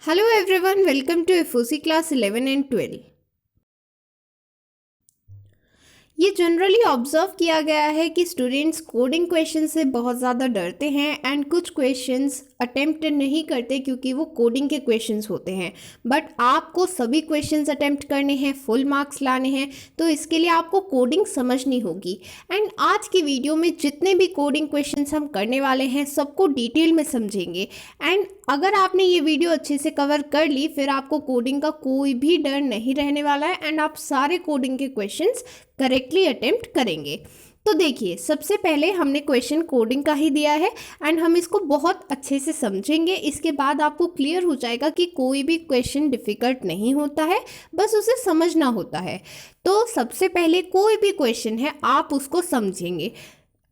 Hello everyone, welcome to FOC class 11 and 12. ये generally observe किया गया है कि स्टूडेंट्स कोडिंग क्वेश्चन से बहुत ज़्यादा डरते हैं एंड कुछ क्वेश्चंस अटेम्प्ट नहीं करते क्योंकि वो कोडिंग के क्वेश्चंस होते हैं। बट आपको सभी क्वेश्चंस अटेम्प्ट करने हैं, फुल मार्क्स लाने हैं, तो इसके लिए आपको कोडिंग समझनी होगी। एंड आज की वीडियो में जितने भी कोडिंग क्वेश्चंस हम करने वाले हैं सबको डिटेल में समझेंगे। एंड अगर आपने ये वीडियो अच्छे से कवर कर ली फिर आपको कोडिंग का कोई भी डर नहीं रहने वाला है एंड आप सारे कोडिंग के क्वेश्चंस करेक्टली अटेम्प्ट करेंगे। तो देखिए, सबसे पहले हमने क्वेश्चन कोडिंग का ही दिया है एंड हम इसको बहुत अच्छे से समझेंगे। इसके बाद आपको क्लियर हो जाएगा कि कोई भी क्वेश्चन डिफ़िकल्ट नहीं होता है, बस उसे समझना होता है। तो सबसे पहले कोई भी क्वेश्चन है आप उसको समझेंगे।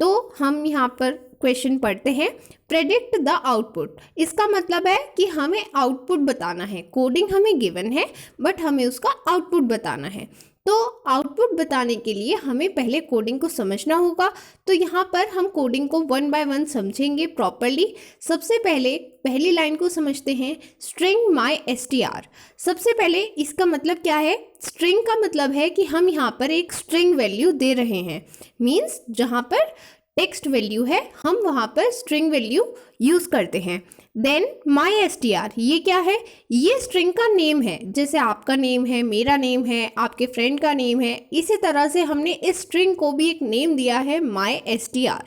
तो हम यहाँ पर क्वेश्चन पढ़ते हैं, प्रेडिक्ट द आउटपुट। इसका मतलब है कि हमें आउटपुट बताना है। कोडिंग हमें गिवन है बट हमें उसका आउटपुट बताना है। तो आउटपुट बताने के लिए हमें पहले कोडिंग को समझना होगा। तो यहाँ पर हम कोडिंग को वन बाय वन समझेंगे प्रॉपरली। सबसे पहले पहली लाइन को समझते हैं, स्ट्रिंग माई str। सबसे पहले इसका मतलब क्या है? स्ट्रिंग का मतलब है कि हम यहाँ पर एक स्ट्रिंग वैल्यू दे रहे हैं। मीन्स जहाँ पर टेक्स्ट वैल्यू है हम वहाँ पर स्ट्रिंग वैल्यू यूज़ करते हैं। देन माई str, ये क्या है? ये स्ट्रिंग का नेम है। जैसे आपका नेम है, मेरा नेम है, आपके फ्रेंड का नेम है, इसी तरह से हमने इस स्ट्रिंग को भी एक नेम दिया है, माई str।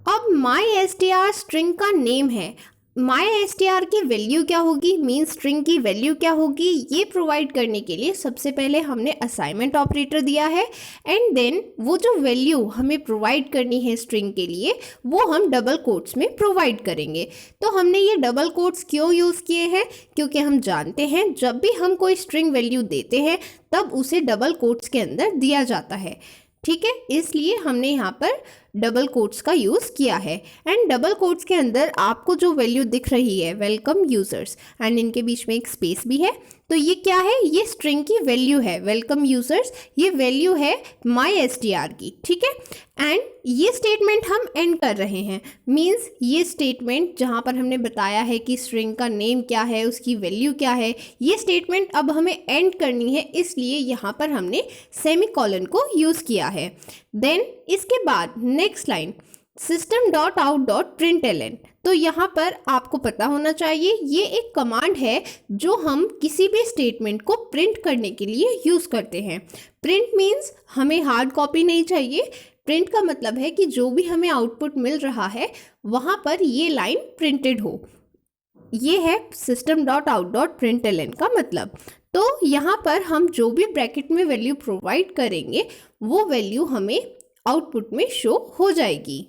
अब माई str स्ट्रिंग का नेम है। माई str की वैल्यू क्या होगी, मीन स्ट्रिंग की वैल्यू क्या होगी, ये प्रोवाइड करने के लिए सबसे पहले हमने असाइनमेंट ऑपरेटर दिया है। एंड देन वो जो वैल्यू हमें प्रोवाइड करनी है स्ट्रिंग के लिए वो हम डबल कोट्स में प्रोवाइड करेंगे। तो हमने ये डबल कोट्स क्यों यूज़ किए हैं? क्योंकि हम जानते हैं जब भी हम कोई स्ट्रिंग वैल्यू देते हैं तब उसे डबल कोट्स के अंदर दिया जाता है। ठीक है, इसलिए हमने यहाँ पर डबल कोट्स का यूज़ किया है। एंड डबल कोट्स के अंदर आपको जो वैल्यू दिख रही है, वेलकम यूज़र्स, एंड इनके बीच में एक स्पेस भी है। तो ये क्या है? ये स्ट्रिंग की वैल्यू है, वेलकम यूज़र्स। ये वैल्यू है माई str की। ठीक है, एंड ये स्टेटमेंट हम एंड कर रहे हैं। मीन्स ये स्टेटमेंट जहाँ पर हमने बताया है कि स्ट्रिंग का नेम क्या है, उसकी वैल्यू क्या है, ये स्टेटमेंट अब हमें एंड करनी है, इसलिए यहाँ पर हमने सेमीकोलन को यूज़ किया है। देन इसके बाद नेक्स्ट लाइन, system.out.println। तो यहाँ पर आपको पता होना चाहिए ये एक कमांड है जो हम किसी भी स्टेटमेंट को प्रिंट करने के लिए यूज़ करते हैं। प्रिंट मीन्स हमें हार्ड कॉपी नहीं चाहिए। प्रिंट का मतलब है कि जो भी हमें आउटपुट मिल रहा है वहाँ पर ये लाइन प्रिंटेड हो। ये है system.out.println का मतलब। तो यहाँ पर हम जो भी ब्रैकेट में वैल्यू प्रोवाइड करेंगे वो वैल्यू हमें आउटपुट में शो हो जाएगी।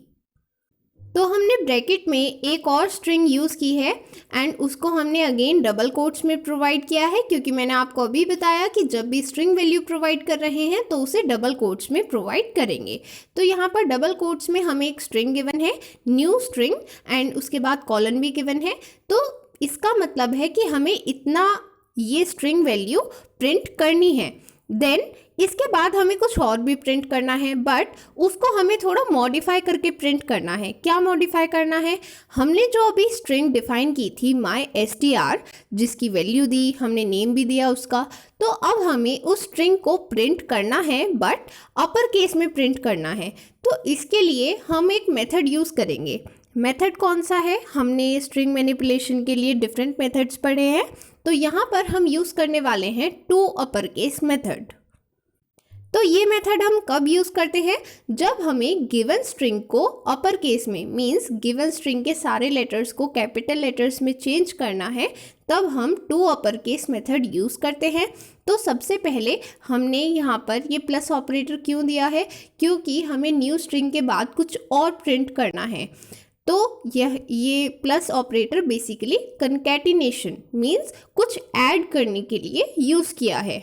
तो हमने ब्रैकेट में एक और स्ट्रिंग यूज़ की है एंड उसको हमने अगेन डबल कोट्स में प्रोवाइड किया है, क्योंकि मैंने आपको अभी बताया कि जब भी स्ट्रिंग वैल्यू प्रोवाइड कर रहे हैं तो उसे डबल कोट्स में प्रोवाइड करेंगे। तो यहाँ पर डबल कोट्स में हमें एक स्ट्रिंग गिवन है, न्यू स्ट्रिंग, एंड उसके बाद कॉलन भी गिवन है। तो इसका मतलब है कि हमें इतना ये स्ट्रिंग वैल्यू प्रिंट करनी है। देन इसके बाद हमें कुछ और भी प्रिंट करना है, बट उसको हमें थोड़ा मॉडिफाई करके प्रिंट करना है। क्या मॉडिफाई करना है? हमने जो अभी स्ट्रिंग डिफाइन की थी माई str, जिसकी वैल्यू दी, हमने नेम भी दिया उसका, तो अब हमें उस स्ट्रिंग को प्रिंट करना है बट अपर केस में प्रिंट करना है। तो इसके लिए हम एक मेथड यूज़ करेंगे। मेथड कौन सा है? हमने स्ट्रिंग मैनिपुलेशन के लिए डिफरेंट मेथड्स पढ़े हैं, तो यहाँ पर हम यूज़ करने वाले हैं टू अपर केस मेथड। तो ये मेथड हम कब यूज़ करते हैं? जब हमें गिवन स्ट्रिंग को अपर केस में, मींस गिवन स्ट्रिंग के सारे लेटर्स को कैपिटल लेटर्स में चेंज करना है, तब हम to upper case method use करते हैं। तो सबसे पहले हमने यहाँ पर ये प्लस ऑपरेटर क्यों दिया है? क्योंकि हमें न्यू स्ट्रिंग के बाद कुछ और प्रिंट करना है। तो ये plus operator basically concatenation means कुछ ऐड करने के लिए यूज़ किया है।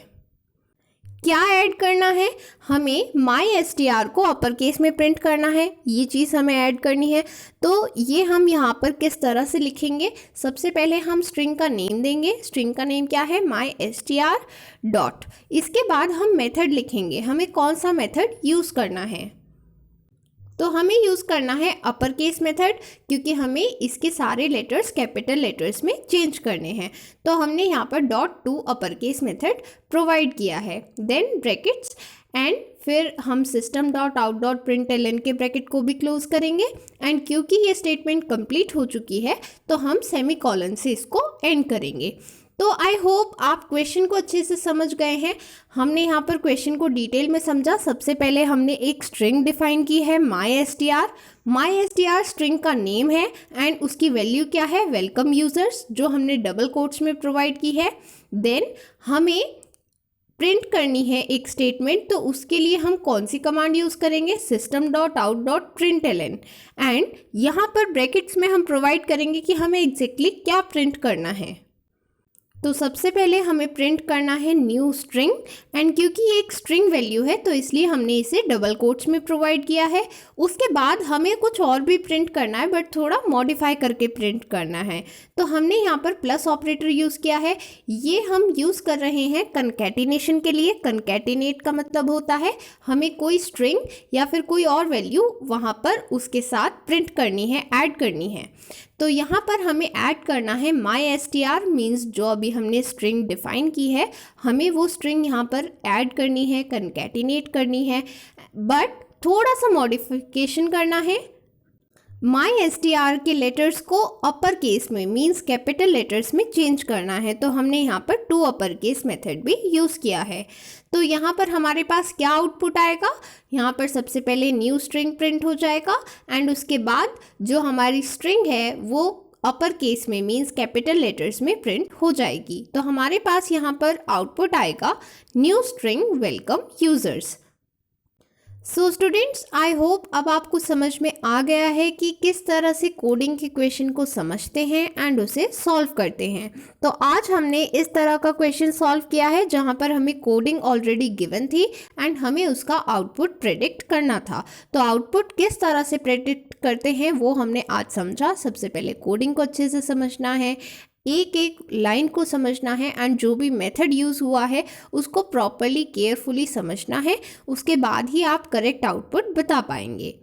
क्या ऐड करना है? हमें माई str को अपर केस में प्रिंट करना है, ये चीज़ हमें ऐड करनी है। तो ये हम यहाँ पर किस तरह से लिखेंगे? सबसे पहले हम स्ट्रिंग का नेम देंगे। स्ट्रिंग का नेम क्या है? माई str डॉट। इसके बाद हम मेथड लिखेंगे। हमें कौन सा मेथड यूज़ करना है? तो हमें यूज़ करना है अपर केस मेथड, क्योंकि हमें इसके सारे लेटर्स कैपिटल लेटर्स में चेंज करने हैं। तो हमने यहाँ पर .to upper case method provide किया है। देन ब्रैकेट्स एंड फिर हम system.out.println के ब्रैकेट को भी क्लोज करेंगे। एंड क्योंकि ये स्टेटमेंट कंप्लीट हो चुकी है तो हम सेमीकोलन से इसको एंड करेंगे। तो आई होप आप क्वेश्चन को अच्छे से समझ गए हैं। हमने यहाँ पर क्वेश्चन को डिटेल में समझा। सबसे पहले हमने एक स्ट्रिंग डिफाइन की है MyStr। MyStr स्ट्रिंग का नेम है एंड उसकी वैल्यू क्या है, वेलकम यूजर्स, जो हमने डबल कोट्स में प्रोवाइड की है। देन हमें प्रिंट करनी है एक स्टेटमेंट, तो उसके लिए हम कौन सी कमांड यूज़ करेंगे, system.out.println। एंड यहाँ पर ब्रैकेट्स में हम प्रोवाइड करेंगे कि हमें एग्जैक्टली क्या प्रिंट करना है। तो सबसे पहले हमें प्रिंट करना है न्यू स्ट्रिंग। एंड क्योंकि ये एक स्ट्रिंग वैल्यू है तो इसलिए हमने इसे डबल कोट्स में प्रोवाइड किया है। उसके बाद हमें कुछ और भी प्रिंट करना है, बट थोड़ा मॉडिफाई करके प्रिंट करना है। तो हमने यहाँ पर प्लस ऑपरेटर यूज़ किया है। ये हम यूज़ कर रहे हैं कंकैटिनेशन के लिए। कंकैटिनेट का मतलब होता है हमें कोई स्ट्रिंग या फिर कोई और वैल्यू वहाँ पर उसके साथ प्रिंट करनी है, ऐड करनी है। तो यहाँ पर हमें ऐड करना है MyStr, मीन्स जो अभी हमने स्ट्रिंग डिफाइन की है हमें वो स्ट्रिंग यहाँ पर ऐड करनी है, कंकैटिनेट करनी है, बट थोड़ा सा मॉडिफिकेशन करना है। MyStr के लेटर्स को अपर केस में मीन्स कैपिटल लेटर्स में चेंज करना है। तो हमने यहाँ पर टू अपर केस मेथड भी यूज़ किया है। तो यहाँ पर हमारे पास क्या आउटपुट आएगा, यहाँ पर सबसे पहले न्यू स्ट्रिंग प्रिंट हो जाएगा एंड उसके बाद जो हमारी स्ट्रिंग है वो अपर केस में मीन्स कैपिटल लेटर्स में प्रिंट हो जाएगी। तो हमारे पास यहाँ पर आउटपुट आएगा new string welcome users. So students, I hope अब आपको समझ में आ गया है कि किस तरह से कोडिंग के क्वेश्चन को समझते हैं एंड उसे सॉल्व करते हैं। तो आज हमने इस तरह का क्वेश्चन सॉल्व किया है जहां पर हमें कोडिंग ऑलरेडी गिवन थी एंड हमें उसका आउटपुट प्रेडिक्ट करना था। तो आउटपुट किस तरह से प्रेडिक्ट करते हैं वो हमने आज समझा। सबसे पहले कोडिंग को अच्छे से समझना है, एक एक लाइन को समझना है एंड जो भी मेथड यूज़ हुआ है उसको प्रॉपरली केयरफुली समझना है। उसके बाद ही आप करेक्ट आउटपुट बता पाएंगे।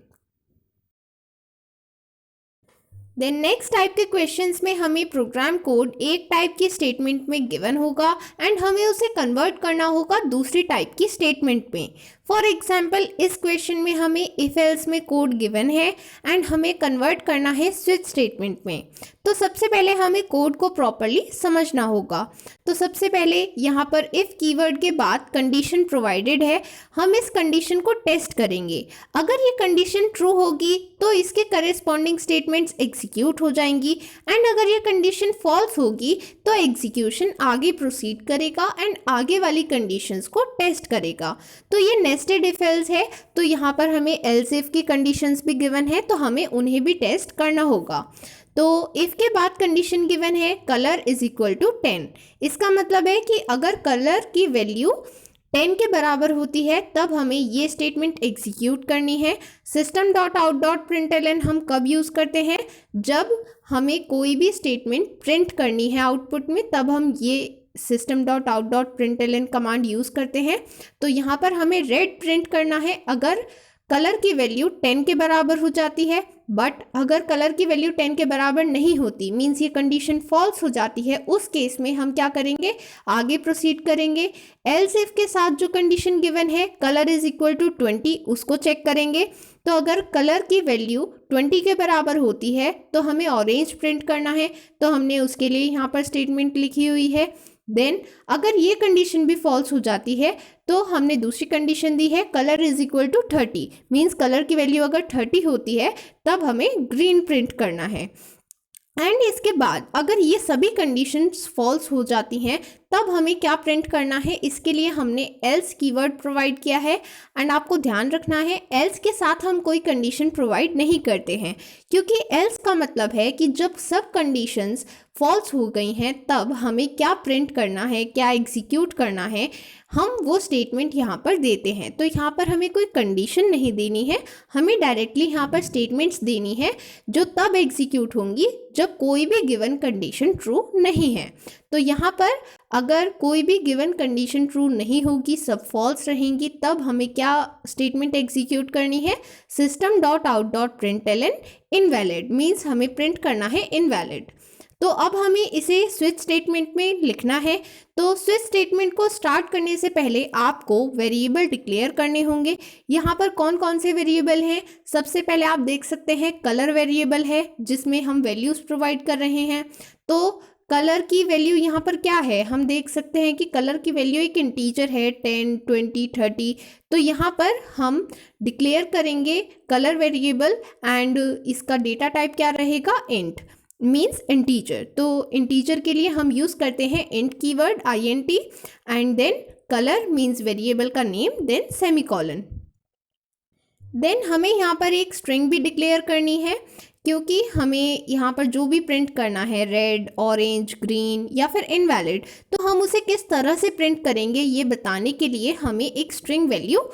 देन नेक्स्ट टाइप के क्वेश्चंस में हमें प्रोग्राम कोड एक टाइप की स्टेटमेंट में गिवन होगा एंड हमें उसे कन्वर्ट करना होगा दूसरी टाइप की स्टेटमेंट में। फॉर एग्जाम्पल इस क्वेश्चन में हमें इफ एल्स में कोड गिवन है एंड हमें कन्वर्ट करना है स्विच स्टेटमेंट में। तो सबसे पहले हमें कोड को प्रॉपरली समझना होगा। तो सबसे पहले यहाँ पर इफ कीवर्ड के बाद कंडीशन प्रोवाइडेड है, हम इस कंडीशन को टेस्ट करेंगे। अगर ये कंडीशन ट्रू होगी तो इसके करेस्पॉन्डिंग स्टेटमेंट्स एग्जीक्यूट हो जाएंगी एंड अगर ये कंडीशन फॉल्स होगी तो एग्जीक्यूशन आगे प्रोसीड करेगा एंड आगे वाली कंडीशंस को टेस्ट करेगा। तो ये नेस्टेड इफ एल्स है। तो यहाँ पर हमें एल्स इफ की कंडीशंस भी गिवन है तो हमें उन्हें भी टेस्ट करना होगा। तो इफ के बाद कंडीशन गिवन है कलर इज इक्वल टू 10। इसका मतलब है कि अगर कलर की वैल्यू 10 के बराबर होती है तब हमें ये स्टेटमेंट एग्जीक्यूट करनी है। system.out.println हम कब यूज़ करते हैं, जब हमें कोई भी स्टेटमेंट प्रिंट करनी है आउटपुट में, तब हम ये system.out.println कमांड यूज़ करते हैं। तो यहाँ पर हमें रेड प्रिंट करना है अगर कलर की वैल्यू 10 के बराबर हो जाती है, बट अगर कलर की वैल्यू 10 के बराबर नहीं होती मीन्स ये कंडीशन फॉल्स हो जाती है, उस केस में हम क्या करेंगे, आगे प्रोसीड करेंगे। एल्स इफ के साथ जो कंडीशन गिवन है कलर इज इक्वल टू 20 उसको चेक करेंगे। तो अगर कलर की वैल्यू 20 के बराबर होती है तो हमें ऑरेंज प्रिंट करना है। तो हमने उसके लिए यहाँ पर स्टेटमेंट लिखी हुई है। देन अगर ये कंडीशन भी फॉल्स हो जाती है तो हमने दूसरी कंडीशन दी है colour is equal to 30, means colour की वैल्यू अगर 30 होती है तब हमें ग्रीन प्रिंट करना है। एंड इसके बाद अगर ये सभी कंडीशंस फॉल्स हो जाती हैं तब हमें क्या प्रिंट करना है, इसके लिए हमने एल्स कीवर्ड प्रोवाइड किया है। एंड आपको ध्यान रखना है एल्स के साथ हम कोई कंडीशन प्रोवाइड नहीं करते हैं, क्योंकि एल्स का मतलब है कि जब सब कंडीशंस फॉल्स हो गई हैं तब हमें क्या प्रिंट करना है, क्या एग्जीक्यूट करना है, हम वो स्टेटमेंट यहाँ पर देते हैं। तो यहाँ पर हमें कोई कंडीशन नहीं देनी है, हमें डायरेक्टली यहाँ पर स्टेटमेंट्स देनी है जो तब एग्जीक्यूट होंगी जब कोई भी गिवन कंडीशन ट्रू नहीं है। तो यहाँ पर अगर कोई भी गिवन कंडीशन ट्रू नहीं होगी, सब फॉल्स रहेंगी, तब हमें क्या स्टेटमेंट एग्जीक्यूट करनी है, system dot out dot println invalid, means हमें प्रिंट करना है इनवैलिड। तो अब हमें इसे स्विच स्टेटमेंट में लिखना है। तो स्विच स्टेटमेंट को स्टार्ट करने से पहले आपको वेरिएबल डिक्लेयर करने होंगे। यहाँ पर कौन कौन से वेरिएबल हैं, सबसे पहले आप देख सकते हैं कलर वेरिएबल है जिसमें हम वैल्यूज़ प्रोवाइड कर रहे हैं। तो कलर की वैल्यू यहाँ पर क्या है, हम देख सकते हैं कि कलर की वैल्यू एक इंटीजर है 10, 20, 30। तो यहाँ पर हम डिक्लेयर करेंगे कलर वेरिएबल एंड इसका डेटा टाइप क्या रहेगा, इंट, मीन्स इंटीजर। तो इंटीजर के लिए हम यूज़ करते हैं int keyword int and then colour means variable का नेम, देन सेमीकोलन। देन हमें यहाँ पर एक स्ट्रिंग भी डिक्लेयर करनी है क्योंकि हमें यहाँ पर जो भी प्रिंट करना है रेड, ऑरेंज, ग्रीन या फिर इनवैलिड, तो हम उसे किस तरह से प्रिंट करेंगे ये बताने के लिए हमें एक स्ट्रिंग वैल्यू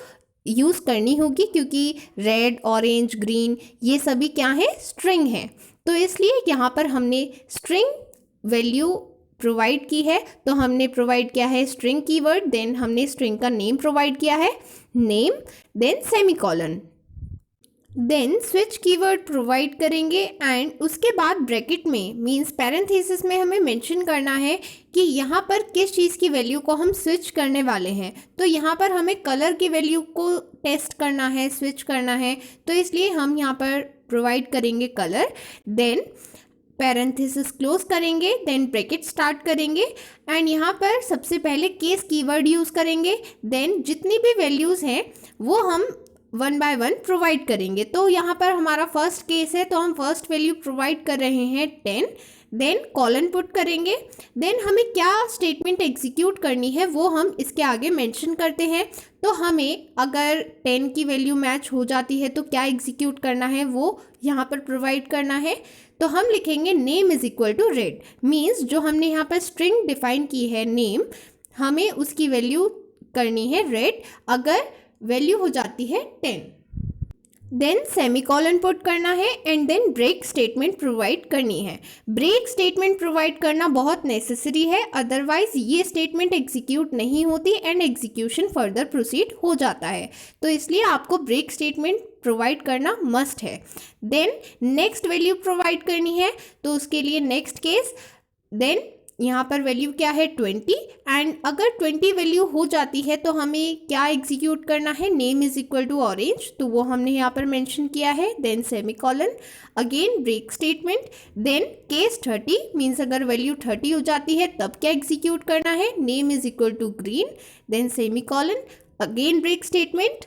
यूज़ करनी होगी, क्योंकि रेड, ऑरेंज, ग्रीन ये सभी क्या है, स्ट्रिंग है। तो इसलिए यहाँ पर हमने स्ट्रिंग वैल्यू प्रोवाइड की है। तो हमने प्रोवाइड किया है स्ट्रिंग कीवर्ड, देन हमने स्ट्रिंग का नेम प्रोवाइड किया है name, then semicolon, then switch keyword provide करेंगे एंड उसके बाद ब्रैकेट में मींस पैरेंथेसिस में हमें मेंशन करना है कि यहाँ पर किस चीज़ की वैल्यू को हम स्विच करने वाले हैं। तो यहाँ पर हमें कलर की वैल्यू को टेस्ट करना है, स्विच करना है, तो इसलिए हम यहाँ पर प्रोवाइड करेंगे कलर, देन पैरेंथेसिस क्लोज करेंगे, देन ब्रैकेट स्टार्ट करेंगे एंड यहाँ पर सबसे पहले केस कीवर्ड यूज़ करेंगे, देन जितनी भी वैल्यूज़ हैं वो हम वन बाय वन प्रोवाइड करेंगे। तो यहाँ पर हमारा फर्स्ट केस है तो हम फर्स्ट वैल्यू प्रोवाइड कर रहे हैं 10, देन कॉलन पुट करेंगे, देन हमें क्या स्टेटमेंट एग्जीक्यूट करनी है वो हम इसके आगे मेंशन करते हैं। तो हमें अगर 10 की वैल्यू मैच हो जाती है तो क्या एग्जीक्यूट करना है वो यहाँ पर प्रोवाइड करना है। तो हम लिखेंगे name is equal to red, means जो हमने यहाँ पर स्ट्रिंग डिफाइन की है नेम, हमें उसकी वैल्यू करनी है रेड अगर वैल्यू हो जाती है 10। देन सेमीकोलन पुट करना है and then break statement provide करनी है। ब्रेक स्टेटमेंट प्रोवाइड करना बहुत नेसेसरी है, अदरवाइज ये स्टेटमेंट एग्जीक्यूट नहीं होती एंड एग्जीक्यूशन फर्दर प्रोसीड हो जाता है। तो इसलिए आपको ब्रेक स्टेटमेंट प्रोवाइड करना मस्ट है। देन नेक्स्ट वैल्यू प्रोवाइड करनी है, तो उसके लिए नेक्स्ट केस, देन यहाँ पर वैल्यू क्या है 20 एंड अगर 20 वैल्यू हो जाती है तो हमें क्या एग्जीक्यूट करना है, name is equal to orange, तो वो हमने यहाँ पर मेंशन किया है, then semicolon, again break statement, then case 30 means अगर वैल्यू 30 हो जाती है तब क्या एग्जीक्यूट करना है, name is equal to green, then semicolon, again break statement.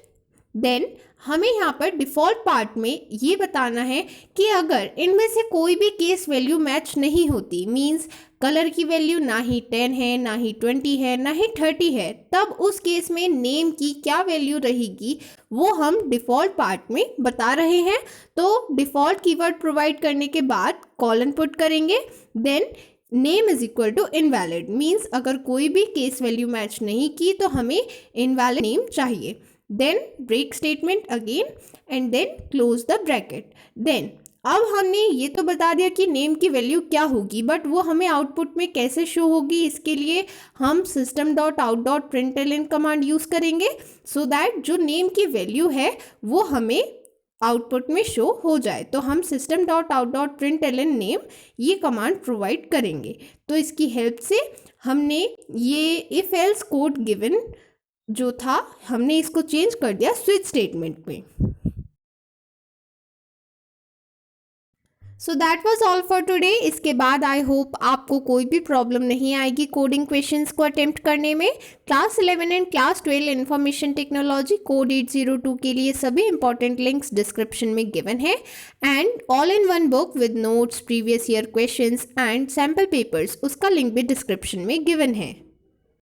Then हमें यहाँ पर डिफ़ॉल्ट पार्ट में ये बताना है कि अगर इनमें से कोई भी केस वैल्यू मैच नहीं होती, मीन्स कलर की वैल्यू ना ही 10 है, ना ही 20 है, ना ही 30 है, तब उस केस में नेम की क्या वैल्यू रहेगी वो हम डिफ़ॉल्ट पार्ट में बता रहे हैं। तो डिफ़ॉल्ट कीवर्ड प्रोवाइड करने के बाद कॉलन पुट करेंगे, then name is equal to invalid, means अगर कोई भी केस वैल्यू मैच नहीं की तो हमें इनवैलिड नेम चाहिए। Then break statement again and then close the bracket. Then अब हमने ये तो बता दिया कि नेम की वैल्यू क्या होगी, बट वो हमें आउटपुट में कैसे शो होगी, इसके लिए हम system dot out dot println command use करेंगे सो दैट जो नेम की वैल्यू है वो हमें आउटपुट में शो हो जाए। तो हम system dot out dot println name ये कमांड प्रोवाइड करेंगे। तो इसकी हेल्प से हमने ये इफ एल्स कोड गिवन जो था हमने इसको चेंज कर दिया स्विच स्टेटमेंट में। So that was all for today. इसके बाद आई होप आपको कोई भी प्रॉब्लम नहीं आएगी कोडिंग क्वेश्चंस को अटेम्प्ट करने में। Class 11 and class 12 information technology code 802 के लिए सभी इंपॉर्टेंट लिंक्स डिस्क्रिप्शन में गिवन है and all in one book with notes, previous year questions and sample papers, उसका लिंक भी डिस्क्रिप्शन में गिवन है।